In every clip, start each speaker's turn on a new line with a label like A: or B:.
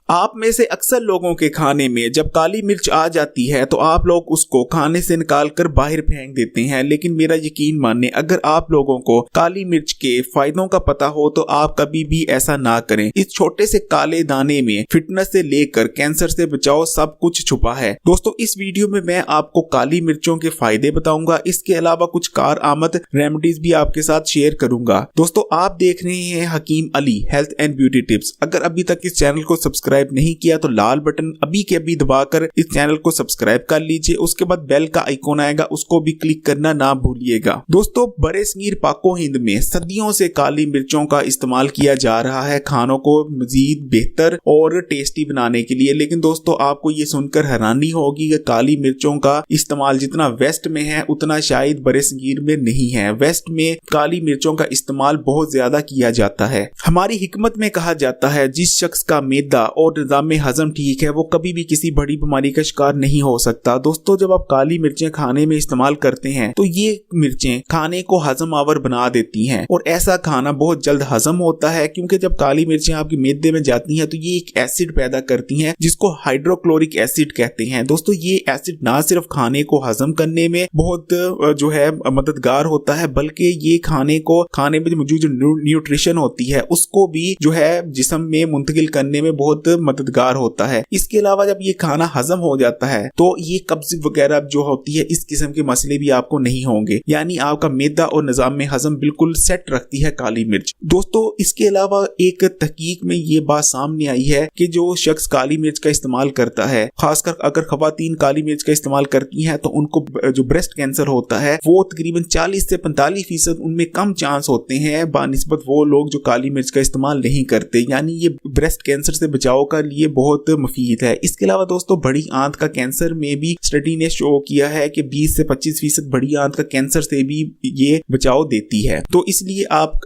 A: आप में से अक्सर लोगों के खाने में जब काली मिर्च आ जाती है तो आप लोग उसको खाने से निकाल कर बाहर फेंक देते हैं, लेकिन मेरा यकीन मानिए, अगर आप लोगों को काली मिर्च के फायदों का पता हो तो आप कभी भी ऐसा ना करें। इस छोटे से काले दाने में फिटनेस से लेकर कैंसर से बचाव सब कुछ छुपा है। दोस्तों, इस वीडियो में मैं आपको काली मिर्चों के फायदे बताऊंगा, इसके अलावा कुछ कारआमद रेमेडीज भी आपके साथ शेयर करूंगा। दोस्तों, आप देख रहे हैं Hakim Ali health and beauty tips. अगर अभी तक इस चैनल को सब्सक्राइब नहीं किया तो लाल बटन अभी के अभी दबाकर इस चैनल को सब्सक्राइब कर लीजिए। उसके बाद बेल का आइकॉन आएगा, उसको भी क्लिक करना ना भूलिएगा। दोस्तों, बरसगीर पाको हिंद में सदियों से काली मिर्चों का इस्तेमाल किया जा रहा है खानों को मजीद बेहतर और टेस्टी बनाने के लिए। लेकिन दोस्तों, आपको ये सुनकर हैरानी होगी कि काली मिर्चों का इस्तेमाल जितना वेस्ट में है उतना शायद बरसगीर में नहीं है। वेस्ट में काली मिर्चों का इस्तेमाल बहुत ज्यादा किया जाता है। हमारी हिकमत में कहा जाता है, जिस शख्स का मैदा और निजाम में हजम ठीक है वो कभी भी किसी बड़ी बीमारी का शिकार नहीं हो सकता। दोस्तों, जब आप काली मिर्चें खाने में इस्तेमाल करते हैं तो ये मिर्चें खाने को हजम आवर बना देती हैं और ऐसा खाना बहुत जल्द हजम होता है, क्योंकि जब काली मिर्चें आपके मैदे में जाती हैं तो ये एक एसिड पैदा करती हैं जिसको हाइड्रोक्लोरिक एसिड कहते हैं। दोस्तों, ये एसिड ना सिर्फ खाने को हजम करने में बहुत जो है मददगार होता है, बल्कि ये खाने में मौजूद जो न्यूट्रिशन होती है उसको भी जो है जिस्म में मुंतकिल करने में बहुत मददगार होता है। इसके अलावा जब ये खाना हजम हो जाता है तो ये कब्ज वगैरह जो होती है इस किस्म के मसले भी आपको नहीं होंगे, यानी आपका मैदा और निजाम में हजम बिल्कुल सेट रखती है काली मिर्च। दोस्तों, इसके अलावा एक तहकीक में ये बात सामने आई है कि जो शख्स काली मिर्च का इस्तेमाल करता है, खासकर अगर खवातीन काली मिर्च का इस्तेमाल करती हैं तो उनको जो ब्रेस्ट कैंसर होता है वो तकरीबन 40 से 45% उनमें कम चांस होते हैं बानिस्बत वो लोग जो काली मिर्च का इस्तेमाल नहीं करते, यानी ये ब्रेस्ट कैंसर से बचाव का लिए बहुत मुफीद है। इसके अलावा दोस्तों, बड़ी आंत का कैंसर में भी स्टडी ने शो किया है कि 20 से 25% बड़ी आंत का कैंसर से भी ये बचाव देती है। तो इसलिए आप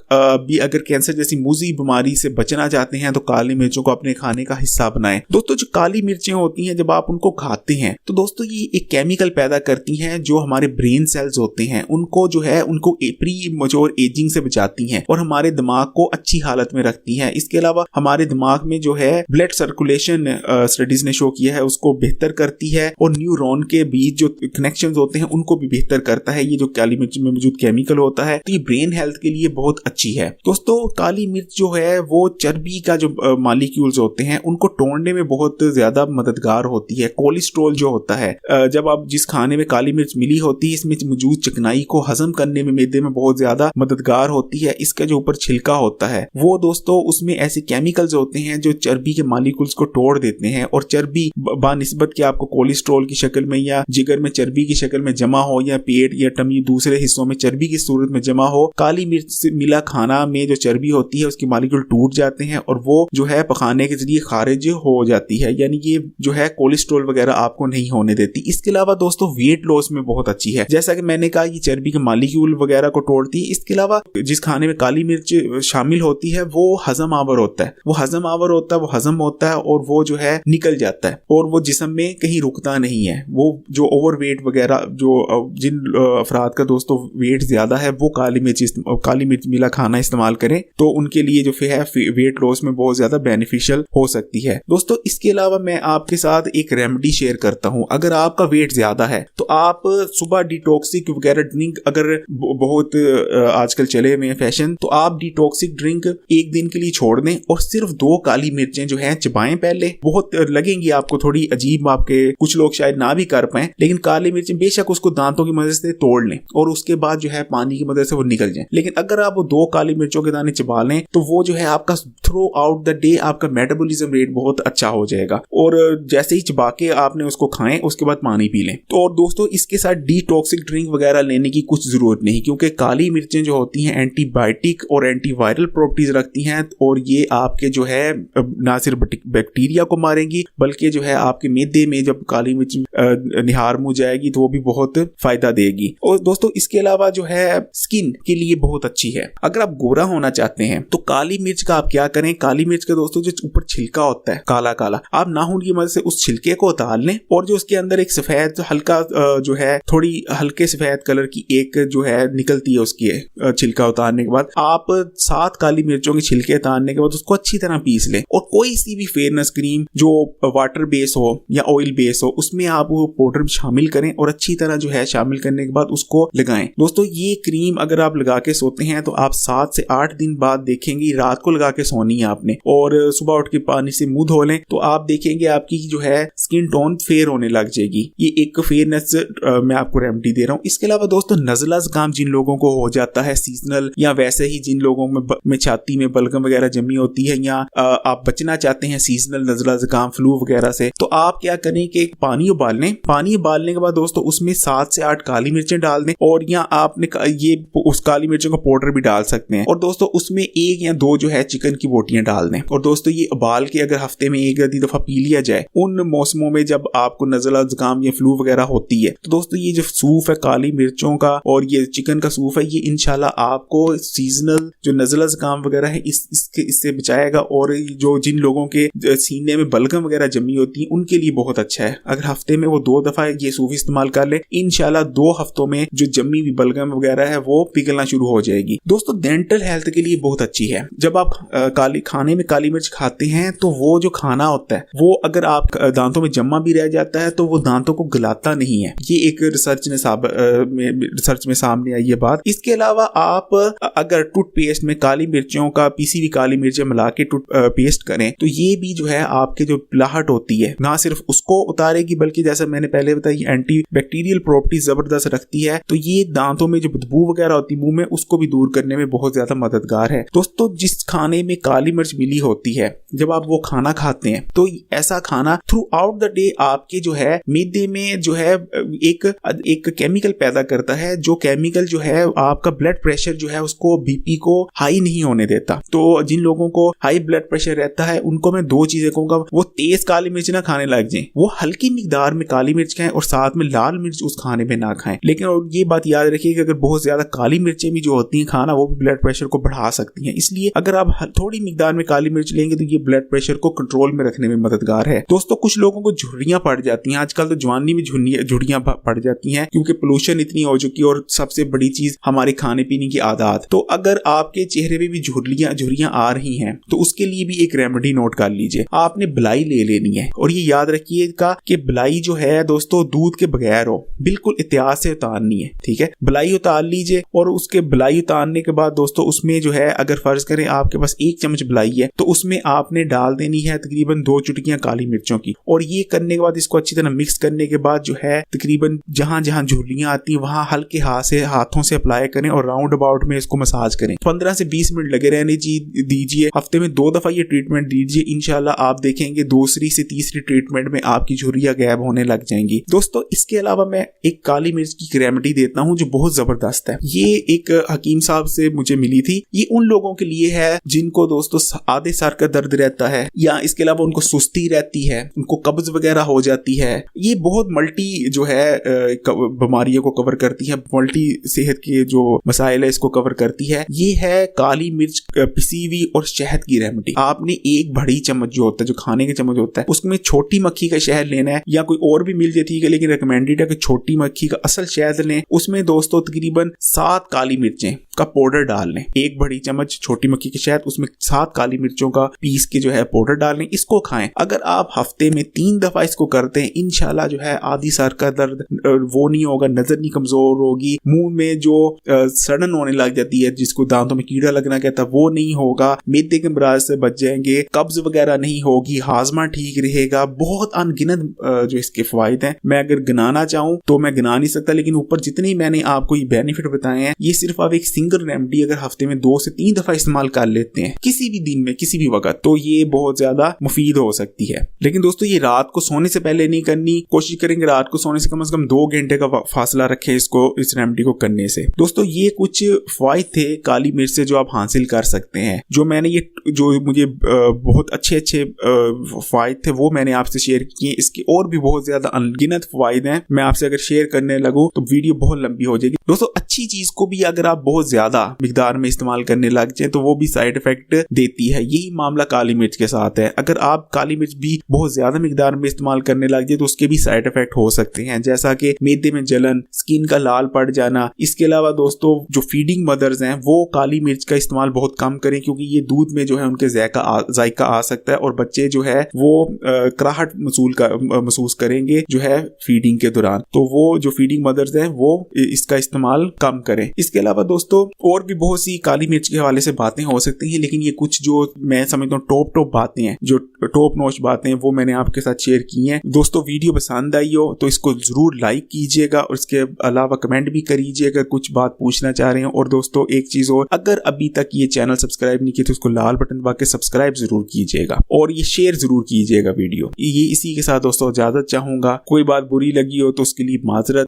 A: भी अगर कैंसर जैसी मूजी बीमारी से बचना चाहते हैं तो काली मिर्चों को अपने खाने का हिस्सा बनाएं। दोस्तों, जो काली मिर्चें होती हैं जब आप उनको खाते हैं तो दोस्तों ये एक केमिकल पैदा करती हैं जो हमारे ब्रेन सेल्स होते हैं उनको जो है उनको प्री मैच्योर एजिंग से बचाती हैं और हमारे दिमाग को अच्छी हालत में रखती हैं। इसके अलावा हमारे दिमाग में जो है ब्लड सर्कुलेशन स्टडीज ने शो किया है उसको बेहतर करती है और न्यूरॉन के बीच जो कनेक्शंस होते हैं उनको भी बेहतर करता है। ये जो काली मिर्च में मौजूद केमिकल होता है तो ये ब्रेन हेल्थ के लिए बहुत अच्छी है। दोस्तों, काली मिर्च जो है वो चर्बी का जो मॉलिक्यूल्स होते हैं उनको तोड़ने में बहुत ज्यादा मददगार होती है। कोलेस्ट्रॉल जो होता है, जब आप जिस खाने में काली मिर्च मिली होती है इसमें मौजूद चिकनाई को हजम करने में मैदे में बहुत ज्यादा मददगार होती है। इसका जो ऊपर छिलका होता है वो दोस्तों उसमें ऐसे केमिकल्स होते हैं जो चर्बी के मॉलिक्यूल्स को तोड़ देते हैं और चर्बी बानिस्बत के आपको कोलेस्ट्रॉल की शक्ल में या जिगर में चर्बी की शक्ल में जमा हो या पेट या टमी दूसरे हिस्सों में चर्बी की सूरत में जमा हो, काली मिर्च से मिला खाना में जो चर्बी होती है उसके मॉलिक्यूल टूट जाते हैं और वो जो है पकाने के जरिए खारिज हो जाती है, यानी ये जो है कोलेस्ट्रॉल वगैरह आपको नहीं होने देती। इसके अलावा दोस्तों वेट लॉस में बहुत अच्छी है, जैसा कि मैंने कहा ये चर्बी के मॉलिक्यूल वगैरह को तोड़ती है। इसके अलावा जिस खाने में काली मिर्च शामिल होती है वो हजम आवर होता है, वो हजम होता है और वो जो है निकल जाता है और वो जिस्म में कहीं रुकता नहीं है। वो जो ओवरवेट वगैरह जो जिन अफराद का दोस्तों वेट ज्यादा है वो काली मिर्च मिला खाना इस्तेमाल करें तो उनके लिए जो है वेट लॉस में बहुत ज्यादा बेनिफिशियल हो सकती है। दोस्तों, इसके अलावा मैं आपके साथ एक रेमेडी शेयर करता हूं। अगर आपका वेट ज्यादा है तो आप सुबह डिटॉक्सिक वगैरह ड्रिंक, अगर बहुत आजकल चले हुए फैशन, तो आप डिटॉक्सिक ड्रिंक एक दिन के लिए छोड़ दें और सिर्फ 2 काली मिर्चें जो है चबाएं। पहले बहुत लगेंगी आपको थोड़ी अजीब, आपके कुछ लोग शायद ना भी कर पाए, लेकिन काली मिर्चें बेशक उसको दांतों की मदद से तोड़ लें और उसके बाद जो है पानी की मदद से वो निकल जाए। लेकिन अगर आप वो 2 काली मिर्चों के दाने चबा लें तो वो जो है आपका थ्रू आउट द डे आपका मेटाबॉलिज्म रेट बहुत अच्छा हो जाएगा और जैसे ही चबा के आपने उसको खाएं उसके बाद पानी पी लें। तो और दोस्तों, इसके साथ डिटॉक्सिक ड्रिंक वगैरह लेने की कुछ जरूरत नहीं, क्योंकि काली मिर्चें जो होती हैं एंटीबायोटिक और एंटीवायरल प्रॉपर्टीज रखती हैं और ये आपके जो है ना सिर्फ बैक्टीरिया को मारेंगी बल्कि जो है आपके मैदे में जब काली मिर्च निहार मुँह जाएगी तो वो भी बहुत फायदा देगी। और दोस्तों, इसके अलावा जो है स्किन के लिए बहुत अच्छी है। अगर आप गोरा होना चाहते हैं तो काली मिर्च का आप क्या करें, काली मिर्च का दोस्तों जो ऊपर छिलका होता है काला काला, आप नाखून की मदद से उस छिलके को उतार लें और जो उसके अंदर एक सफेद हल्का जो है थोड़ी हल्के सफेद कलर की एक जो है निकलती है उसकी छिलका उतारने के बाद आप 7 काली मिर्चों के छिलके उतारने के बाद उसको अच्छी तरह पीस लें और कोई सी किसी भी फेयरनेस क्रीम जो वाटर बेस हो या ऑयल बेस हो उसमें आप वो पाउडर शामिल करें और अच्छी तरह जो है शामिल करने के बाद उसको लगाएं। दोस्तों ये क्रीम अगर आप लगा के सोते हैं तो आप 7 से 8 दिन बाद देखेंगे, रात को लगा के सोनी है आपने और सुबह उठ के पानी से मुंह धो लें तो आप देखेंगे आपकी जो है स्किन टोन फेयर होने लग जाएगी। ये एक फेयरनेस मैं आपको रेमेडी दे रहा हूँ। इसके अलावा दोस्तों नज़ला ज़ुकाम जिन लोगों को हो जाता है सीजनल, या वैसे ही जिन लोगों में छाती में बलगम वगैरह जमी होती है, या आप बचना चाहते हैं सीजनल नज़ला ज़ुकाम फ्लू वगैरह से, तो आप क्या करें कि पानी उबाल लें। पानी उबालने के बाद दोस्तों उसमें 7 से 8 काली मिर्चें डाल दें और या आपने ये उस काली मिर्चों का पाउडर भी डाल सकते हैं और दोस्तों उसमें 1 या 2 जो है चिकन की बोटियां डाल दें। और दोस्तों ये उबाल के अगर हफ्ते में 1 आधी दफा पी लिया जाए उन मौसमों में जब आपको नज़ला ज़ुकाम या फ्लू वगैरह होती है, तो दोस्तों ये जो सूप है काली मिर्चों का और ये चिकन का सूप है, ये इंशाल्लाह आपको सीजनल जो नज़ला ज़ुकाम वगैरह है इससे बचाएगा। और जो जिन लोगों के सीने में बलगम वगैरह जमी होती है उनके लिए बहुत अच्छा है। अगर हफ्ते में वो 2 दफा ये सूप इस्तेमाल कर ले, इंशाल्लाह 2 हफ्तों में जो जमी हुई बलगम वगैरह है वो पिघलना शुरू हो जाएगी। दोस्तों डेंटल हेल्थ के लिए बहुत अच्छी है। जब आप खाने में काली मिर्च खाते हैं तो वो जो खाना होता है वो अगर आप दांतों में जमा भी रह जाता है तो वो दांतों को गलाता नहीं है। ये एक रिसर्च में सामने आई ये बात। इसके अलावा आप अगर टूथपेस्ट में काली मिर्चों का पीसी हुई काली मिर्चें मिला के पेस्ट करें तो ये भी जो है आपके जो पिलाहट होती है ना सिर्फ उसको उतारेगी बल्कि जैसा मैंने पहले बताया एंटी बैक्टीरियल प्रॉपर्टीज जबरदस्त रखती है। तो ये दांतों में जो बदबू वगैरह होती है मुंह में उसको भी दूर करने में बहुत ज्यादा मददगार है। दोस्तों जिस खाने में काली मिर्च मिली होती है जब आप वो खाना खाते हैं तो ऐसा खाना थ्रू आउट द डे आपके जो है मैदे में जो है एक केमिकल पैदा करता है, जो केमिकल जो है आपका ब्लड प्रेशर जो है उसको बीपी को हाई नहीं होने देता। तो जिन लोगों को हाई ब्लड प्रेशर रहता है उनको मैं 2 चीजें कहूंगा, वो तेज काली मिर्च ना खाने लग जाएं, वो हल्की मिकदार में काली मिर्च खाएं और साथ में लाल मिर्च उस खाने में ना खाएं। लेकिन और ये बात याद रखिए कि अगर बहुत ज्यादा काली मिर्चें भी जो होती हैं खाना वो भी ब्लड प्रेशर को बढ़ा सकती हैं। इसलिए अगर आप थोड़ी मिकदार में काली मिर्च लेंगे तो ये ब्लड प्रेशर को कंट्रोल में रखने में मददगार है। दोस्तों कुछ लोगों को झुर्रियां पड़ जाती हैं, आजकल तो जवानी में झुर्रियां पड़ जाती हैं क्योंकि पोल्यूशन इतनी हो चुकी है और सबसे बड़ी चीज हमारे खाने पीने की आदत। तो अगर आपके चेहरे पे भी झुर्रियां आ रही हैं तो उसके लिए भी एक रेमेडी नोट कर लीजिए, आपने बलाई ले लेनी है। और ये याद रखिएगा कि बलाई जो है दोस्तों दूध के बगैर हो, बिल्कुल एहतियात से उतारनी है, ठीक है। बलाई उतार लीजिए और उसके बलाई उतारने के बाद दोस्तों उसमें जो है अगर फर्ज करें आपके पास 1 चम्मच बलाई है तो उसमें आपने डाल देनी है तकरीबन 2 चुटकियां काली मिर्चों की। और ये करने के बाद इसको अच्छी तरह मिक्स करने के बाद जो है तकरीबन जहां जहां झुर्रियां आती हैं वहां हल्के हाथों से अप्लाई करें और राउंड अबाउट में इसको मसाज करें। 15 से 20 मिनट लगे रहने दीजिए। हफ्ते में 2 दफा ये ट्रीटमेंट दीजिए, इंशाल्लाह आप देखेंगे दूसरी से तीसरी ट्रीटमेंट में आपकी झुर्रियां गायब होने लग जाएंगी। दोस्तों इसके अलावा मैं एक काली मिर्च की रेमेडी देता हूं जो बहुत जबरदस्त है। ये एक हकीम साहब से मुझे मिली थी। ये उन लोगों के लिए है जिनको दोस्तों आधे सर का दर्द रहता है या इसके अलावा उनको सुस्ती रहती है, उनको कब्ज वगैरह हो जाती है। ये बहुत मल्टी जो है बीमारियों को कवर करती है, मल्टी सेहत के जो मसाइल है इसको कवर करती है। ये है काली मिर्च पिसी हुई और शहद की रेमेडी। आपने 1 बड़ी चम्मच जो होता है जो खाने के चम्मच होता है उसमें छोटी मक्खी का शहद लेना है या कोई और भी मिल जाती है लेकिन रिकमेंडेड है कि छोटी मक्खी का असल शहद लें। उसमें दोस्तों तकरीबन 7 काली मिर्चें का पाउडर डाल लें, 1 बड़ी चम्मच छोटी मक्खी के शहद, उसमें 7 काली मिर्चों का पीस के जो है पाउडर डाल लें, इसको खाएं। अगर आप हफ्ते में 3 दफा इसको करते हैं इंशाल्लाह जो है आधी सर का दर्द वो नहीं होगा, नजर नहीं कमजोर होगी, मुंह में जो सड़न होने लग जाती है जिसको दांतों में कीड़ा लगना कहता है वो नहीं होगा, मैदे के अमराज से बच जाएंगे, कब्ज वगैरह नहीं होगी, हाजमा ठीक रहेगा। बहुत अनगिनत जो इसके फायदे हैं, मैं अगर गिनाना चाहूं तो मैं गिना नहीं सकता, लेकिन ऊपर जितनी मैंने आपको ये बेनिफिट बताए हैं ये सिर्फ आप एक सिंगल रेमेडी अगर हफ्ते में 2 से 3 दफा इस्तेमाल कर लेते हैं किसी भी दिन में किसी भी वक्त तो ये बहुत ज्यादा मुफीद हो सकती है। लेकिन दोस्तों ये रात को सोने से पहले नहीं करनी, कोशिश करेंगे रात को सोने से कम 2 घंटे का फासला रखें इस रेमेडी को करने से। दोस्तों ये कुछ फायदे थे काली मिर्च से जो आप हासिल कर सकते हैं, जो मैंने ये जो मुझे बहुत अच्छे फायदे थे वो मैंने आपसे शेयर किए। इसके और भी बहुत ज्यादा अनगिनत फायदे हैं, मैं आपसे अगर शेयर करने लगूं तो वीडियो बहुत लंबी हो जाएगी। दोस्तों अच्छी चीज को भी अगर आप बहुत ज्यादा मिकदार में इस्तेमाल करने लग जाए तो वो भी साइड इफेक्ट देती है। यही मामला काली मिर्च के साथ है, अगर आप काली मिर्च भी बहुत ज्यादा मिकदार में इस्तेमाल करने लग जाए तो उसके भी साइड इफेक्ट हो सकते हैं, जैसा कि मैदे में जलन, स्किन का लाल पड़ जाना। इसके अलावा दोस्तों जो फीडिंग मदर्स हैं वो काली मिर्च का इस्तेमाल बहुत कम करें क्योंकि ये दूध में जो है उनके जायका आ सकता है और बच्चे जो है वो कराहट महसूस करेंगे जो है फीडिंग के दौरान। तो वो जो फीडिंग मदर्स हैं वो इसका इस्तेमाल कम करें। इसके अलावा दोस्तों और भी बहुत सी काली मिर्च के हवाले से बातें हो सकती हैं, लेकिन ये कुछ जो मैं समझता हूँ टॉप बातें हैं, जो टॉप नॉच बातें हैं, वो मैंने आपके साथ शेयर की हैं। दोस्तों वीडियो पसंद आई हो तो इसको जरूर लाइक कीजिएगा और इसके अलावा कमेंट भी करिएगा कुछ बात पूछना चाह रहे हैं। और दोस्तों एक चीज और, अगर अभी तक ये चैनल सब्सक्राइब नहीं किया तो उसको लाल बटन दबा के सब्सक्राइब जरूर कीजिएगा और ये शेयर जरूर कीजिएगा वीडियो। ये इसी के साथ दोस्तों इजाजत चाहूंगा। कोई बात बुरी लगी हो तो उसके लिए माजरत।